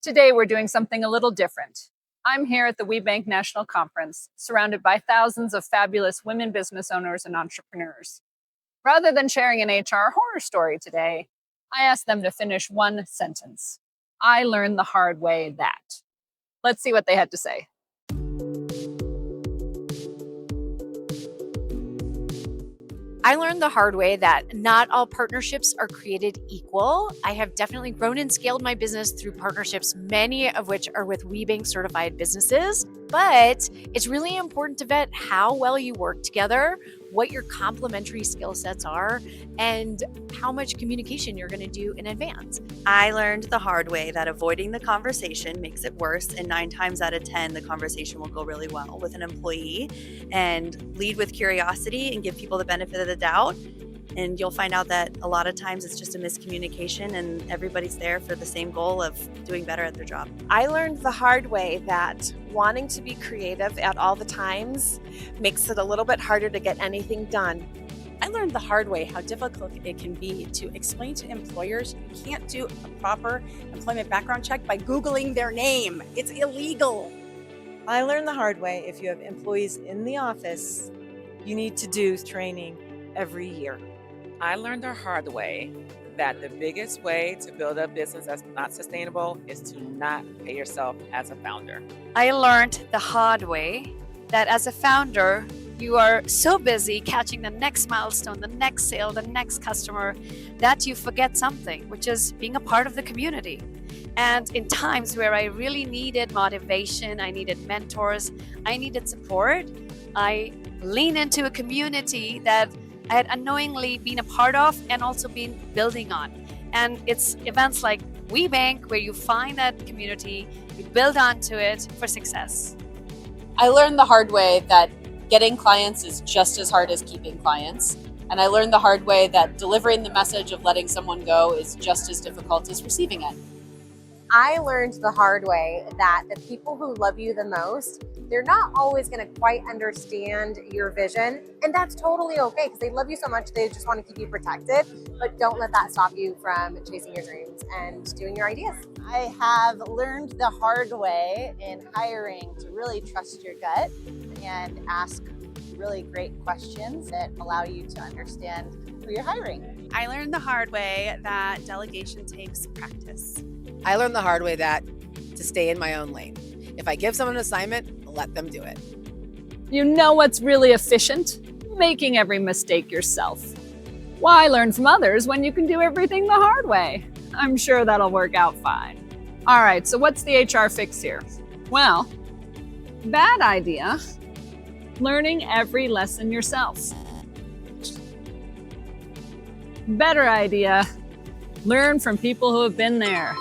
Today, we're doing something a little different. I'm here at the WBENC National Conference, surrounded by thousands of fabulous women business owners and entrepreneurs. Rather than sharing an HR horror story today, I asked them to finish one sentence. I learned the hard way that. Let's see what they had to say. I learned the hard way that not all partnerships are created equal. I have definitely grown and scaled my business through partnerships, many of which are with WBENC certified businesses. But it's really important to vet how well you work together, what your complementary skill sets are, and how much communication you're going to do in advance. I learned the hard way that avoiding the conversation makes it worse, and 9 times out of 10, the conversation will go really well with an employee. And lead with curiosity and give people the benefit of the doubt. And you'll find out that a lot of times it's just a miscommunication and everybody's there for the same goal of doing better at their job. I learned the hard way that wanting to be creative at all the times makes it a little bit harder to get anything done. I learned the hard way how difficult it can be to explain to employers you can't do a proper employment background check by Googling their name. It's illegal. I learned the hard way if you have employees in the office, you need to do training every year. I learned the hard way that the biggest way to build a business that's not sustainable is to not pay yourself as a founder. I learned the hard way that as a founder, you are so busy catching the next milestone, the next sale, the next customer, that you forget something, which is being a part of the community. And in times where I really needed motivation, I needed mentors, I needed support, I lean into a community that I had unknowingly been a part of and also been building on. And it's events like WBENC where you find that community, you build onto it for success. I learned the hard way that getting clients is just as hard as keeping clients. And I learned the hard way that delivering the message of letting someone go is just as difficult as receiving it. I learned the hard way that the people who love you the most, they're not always going to quite understand your vision. And that's totally okay because they love you so much, they just want to keep you protected. But don't let that stop you from chasing your dreams and doing your ideas. I have learned the hard way in hiring to really trust your gut and ask really great questions that allow you to understand who you're hiring. I learned the hard way that delegation takes practice. I learned the hard way that to stay in my own lane. If I give someone an assignment, let them do it. You know what's really efficient? Making every mistake yourself. Why learn from others when you can do everything the hard way? I'm sure that'll work out fine. All right, so what's the HR fix here? Well, bad idea. Learning every lesson yourself. Better idea. Learn from people who have been there.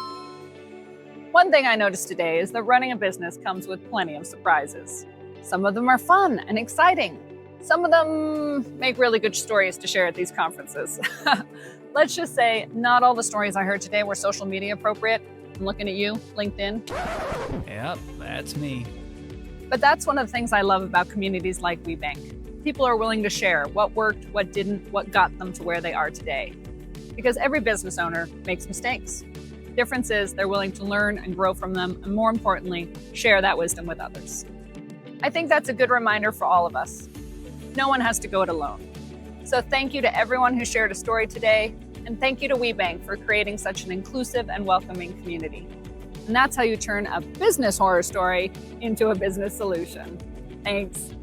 One thing I noticed today is that running a business comes with plenty of surprises. Some of them are fun and exciting. Some of them make really good stories to share at these conferences. Let's just say not all the stories I heard today were social media appropriate. I'm looking at you, LinkedIn. Yep, that's me. But that's one of the things I love about communities like WBENC. People are willing to share what worked, what didn't, what got them to where they are today. Because every business owner makes mistakes. The difference is they're willing to learn and grow from them, and more importantly, share that wisdom with others. I think that's a good reminder for all of us. No one has to go it alone. So thank you to everyone who shared a story today, and thank you to WBENC for creating such an inclusive and welcoming community. And that's how you turn a business horror story into a business solution. Thanks.